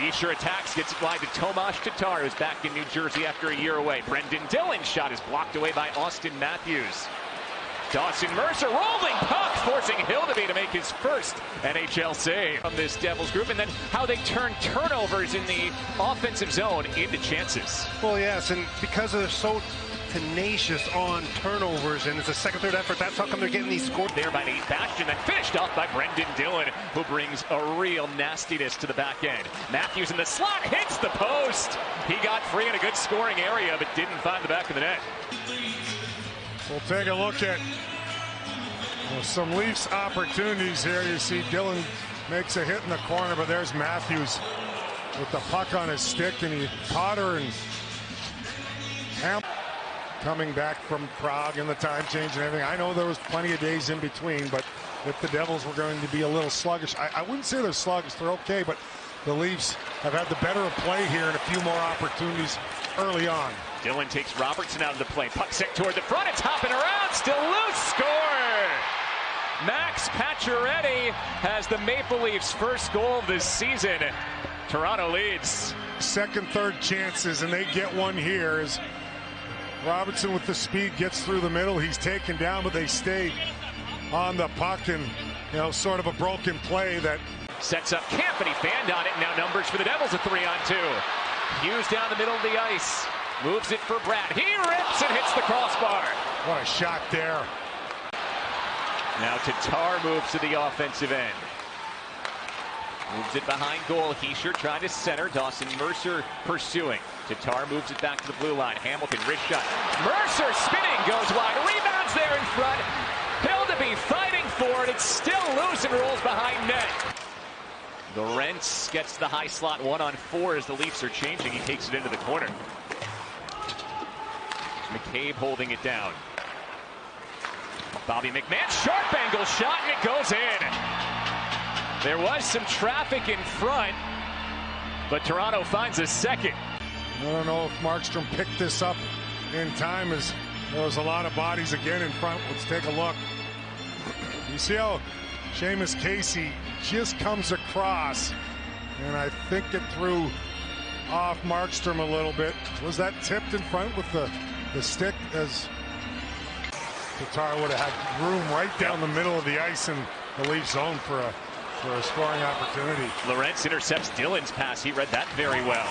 Hischier attacks, gets it wide to Tomas Tatar, who's back in New Jersey after a year away. Brendan Dillon's shot is blocked away by Austin Matthews. Dawson Mercer rolling puck, forcing Hildeby to make his first NHL save from this Devils group, and then how they turn turnovers in the offensive zone into chances. Well, yes, and because they're so tenacious on turnovers, and it's a second, third effort, that's how come they're getting these scores. There by Nate Bastian, then finished off by Brendan Dillon, who brings a real nastiness to the back end. Matthews in the slot, hits the post. He got free in a good scoring area, but didn't find the back of the net. We'll take a look at some Leafs opportunities here. You see Dillon makes a hit in the corner, but there's Matthews with the puck on his stick, and he Potter and coming back from Prague and the time change and everything. I know there was plenty of days in between, but if the Devils were going to be a little sluggish, I wouldn't say they're sluggish, they're okay, but the Leafs have had the better of play here and a few more opportunities early on. Dillon takes Robertson out of the play. Puck sent toward the front. It's hopping around. Still loose. Score! Max Pacioretty has the Maple Leafs' first goal of this season. Toronto leads. Second, third chances, and they get one here as Robertson with the speed gets through the middle. He's taken down, but they stay on the puck, and sort of a broken play that sets up Camp, and he fanned on it. Now numbers for the Devils, a 3-on-2. Hughes down the middle of the ice. Moves it for Brad. He rips and hits the crossbar. What a shot there. Now Tatar moves to the offensive end. Moves it behind goal. Hischier trying to center. Dawson Mercer pursuing. Tatar moves it back to the blue line. Hamilton, wrist shot. Mercer spinning, goes wide. Rebounds there in front. Hildeby fighting for it. It's still loose and rolls behind net. Lorentz gets the high slot 1-on-4 as the Leafs are changing. He takes it into the corner. McCabe holding it down. Bobby McMahon, sharp angle shot, and it goes in. There was some traffic in front, but Toronto finds a second. I don't know if Markstrom picked this up in time, as there was a lot of bodies again in front. Let's take a look. You see how Seamus Casey just comes across, and I think it threw off Markstrom a little bit. Was that tipped in front with the stick, as Tatar would have had room right down the middle of the ice in the Leaf zone for a scoring opportunity. Lorentz intercepts Dillon's pass. He read that very well.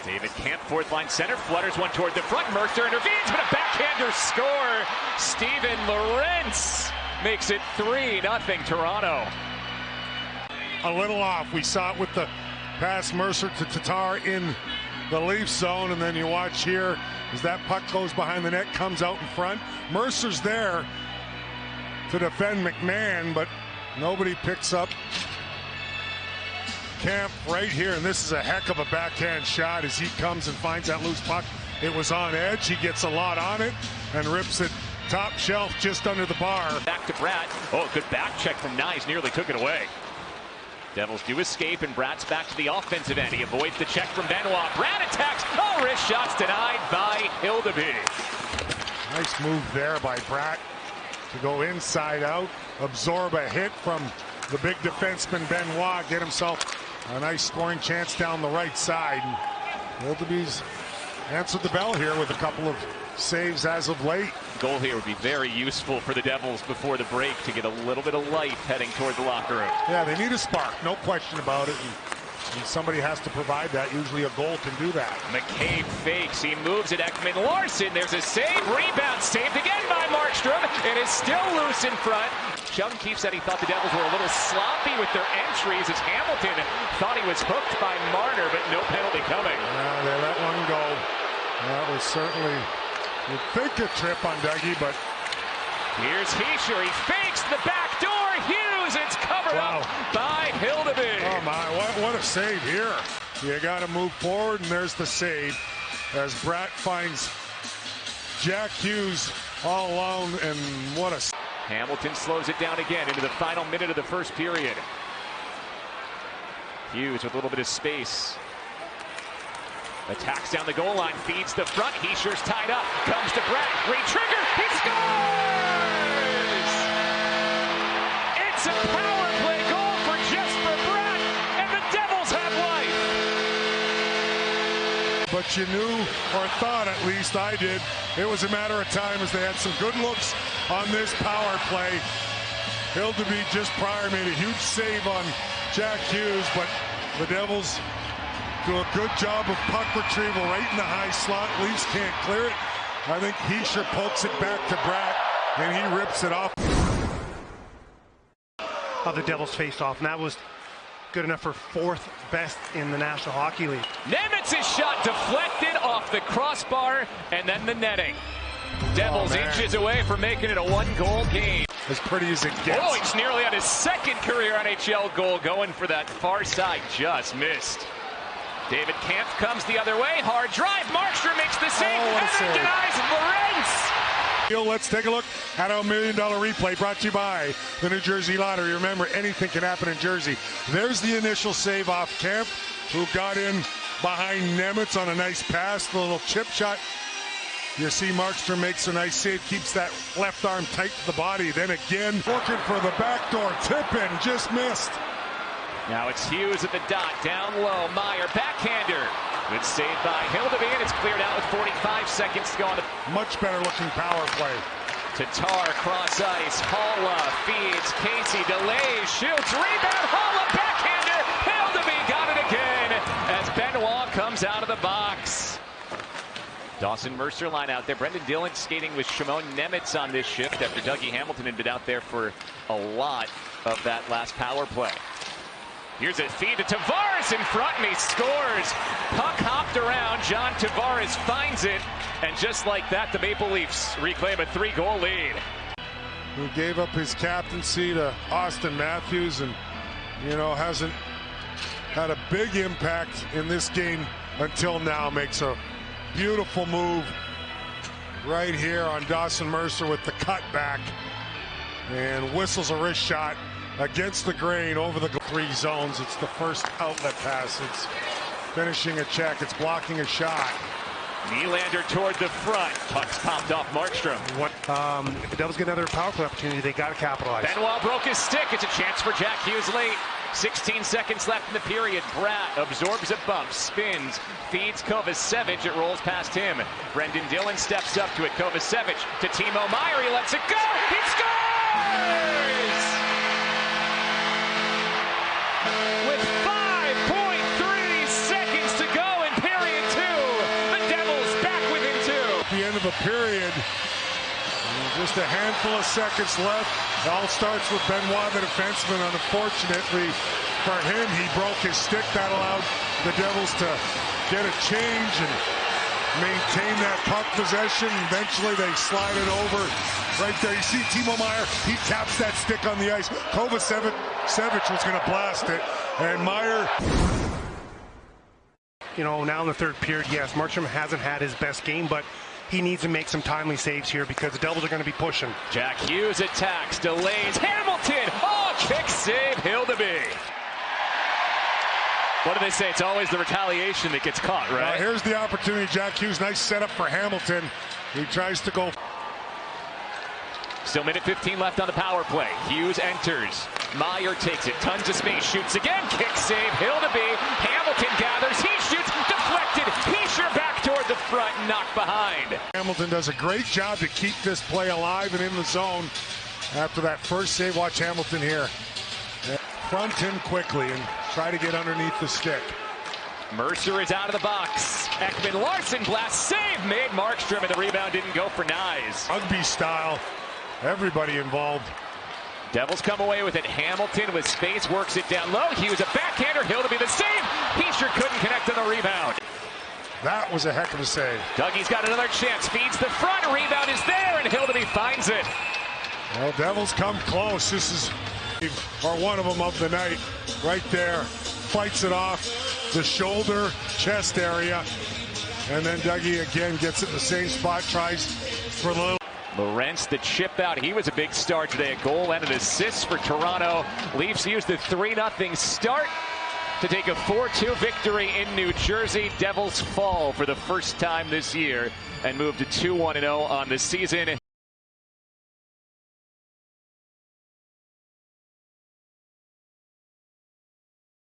David Camp, fourth line center, flutters one toward the front. Mercer intervenes, but a backhander score. Steven Lorentz makes it 3-0 Toronto. A little off. We saw it with the pass Mercer to Tatar in the Leaf zone, and then you watch here as that puck goes behind the net, comes out in front. Mercer's there to defend McMahon, but nobody picks up Camp right here, and this is a heck of a backhand shot as he comes and finds that loose puck. It was on edge. He gets a lot on it and rips it top shelf just under the bar. Back to Bratt. Oh, good back check from Nyes, nearly took it away. Devils do escape, and Bratt's back to the offensive end. He avoids the check from Benoit. Bratt attacks. Oh, wrist shots denied by Hildeby. Nice move there by Bratt to go inside out, absorb a hit from the big defenseman Benoit, get himself a nice scoring chance down the right side. Hildeby's answered the bell here with a couple of saves as of late. Goal here would be very useful for the Devils before the break to get a little bit of life heading toward the locker room. Yeah, they need a spark, no question about it. And somebody has to provide that. Usually a goal can do that. McCabe fakes. He moves it. Ekman Larson. There's a save. Rebound saved again by Markstrom. It is still loose in front. Chung Keefe said he thought the Devils were a little sloppy with their entries as Hamilton thought he was hooked by Marner, but no penalty coming. They let one go. That was certainly, you'd think, a trip on Dougie, but here's Hischier. He fakes the back door. Hughes. It's covered up by Hildeby. Oh my, what a save here. You got to move forward, and there's the save as Bratt finds Jack Hughes all alone, and what a... Hamilton slows it down again into the final minute of the first period. Hughes with a little bit of space. Attacks down the goal line, feeds the front. Hischier's tied up. Comes to Bratt. Re-trigger. He scores! It's a power play goal for Jesper Bratt, and the Devils but you knew, or thought at least, I did, it was a matter of time as they had some good looks on this power play. Hildeby just prior made a huge save on Jack Hughes, but the Devils do a good job of puck retrieval right in the high slot. Leafs can't clear it. I think Hischier pokes it back to Bratt, and he rips it off. Of the Devils face off, and that was good enough for fourth best in the National Hockey League. Nemitz's shot deflected off the crossbar, and then the netting. Devils inches away from making it a one-goal game. As pretty as it gets. Oh, he's nearly on his second career NHL goal, going for that far side, just missed. David Kampf comes the other way, hard drive, Markstrom makes the save, and then denies Lorentz. Let's take a look at our $1 million replay brought to you by the New Jersey Lottery. Remember, anything can happen in Jersey. There's the initial save off Kampf, who got in behind Nemitz on a nice pass, the little chip shot. You see Markstrom makes a nice save, keeps that left arm tight to the body. Then again, looking for the backdoor tip in, just missed. Now it's Hughes at the dot, down low, Meyer, backhander. Good save by Hildeby, and it's cleared out with 45 seconds to go on the... Much better looking power play. Tatar, cross ice, Halla feeds, Casey delays, shoots, rebound, Halla, backhander, Hildeby got it again as Benoit comes out of the box. Dawson Mercer line out there. Brendan Dillon skating with Shimon Nemitz on this shift after Dougie Hamilton had been out there for a lot of that last power play. Here's a feed to Tavares in front, and he scores. Puck hopped around. John Tavares finds it, and just like that, the Maple Leafs reclaim a 3-goal lead. Who gave up his captaincy to Austin Matthews, and, you know, hasn't had a big impact in this game until now. Makes a beautiful move right here on Dawson Mercer with the cutback, and whistles a wrist shot against the grain over the 3 zones. It's the first outlet pass. It's finishing a check. It's blocking a shot. Nylander toward the front. Puck's popped off Markstrom. If the Devils get another power play opportunity, they got to capitalize. Benoit broke his stick. It's a chance for Jack Hughes late. 16 seconds left in the period. Bratt absorbs a bump, spins, feeds Kovacevic. It rolls past him. Brendan Dillon steps up to it. Kovacevic to Timo Meyer. He lets it go. He scores! With 5.3 seconds to go in period 2, the Devils back within 2. At the end of a period, just a handful of seconds left. It all starts with Benoit, the defenseman. Unfortunately for him, he broke his stick. That allowed the Devils to get a change and maintain that puck possession. Eventually, they slide it over right there. You see Timo Meyer, he taps that stick on the ice. Kovacevic was going to blast it, and Meyer... You know, now in the third period, yes, Markstrom hasn't had his best game, but he needs to make some timely saves here because the Devils are going to be pushing. Jack Hughes attacks, delays, Hamilton! Oh, kick save, Hildeby. What do they say? It's always the retaliation that gets caught, right? Here's the opportunity. Jack Hughes, nice setup for Hamilton. He tries to go. Still minute 15 left on the power play. Hughes enters. Meyer takes it. Tons of space. Shoots again. Kick save. Hildeby. Hamilton gathers. He shoots. Deflected. Hischier back toward the front. Knocked behind. Hamilton does a great job to keep this play alive and in the zone. After that first save, watch Hamilton here. Front him quickly and try to get underneath the stick. Mercer is out of the box. Ekman Larson blast save made Markstrom, and the rebound didn't go for Nyes. Rugby style. Everybody involved. Devils come away with it. Hamilton with space works it down low. Hughes a backhander. Hildeby the save. Hischier couldn't connect on the rebound. That was a heck of a save. Dougie's got another chance. Feeds the front. Rebound is there, and Hildeby finds it. Well, Devils come close. This is one of them of the night. Right there. Fights it off the shoulder, chest area. And then Dougie again gets it in the same spot. Tries for a little. Lorentz, the chip out. He was a big star today. A goal and an assist for Toronto. Leafs used the 3-0 start to take a 4-2 victory in New Jersey. Devils fall for the first time this year and move to 2-1-0 on the season.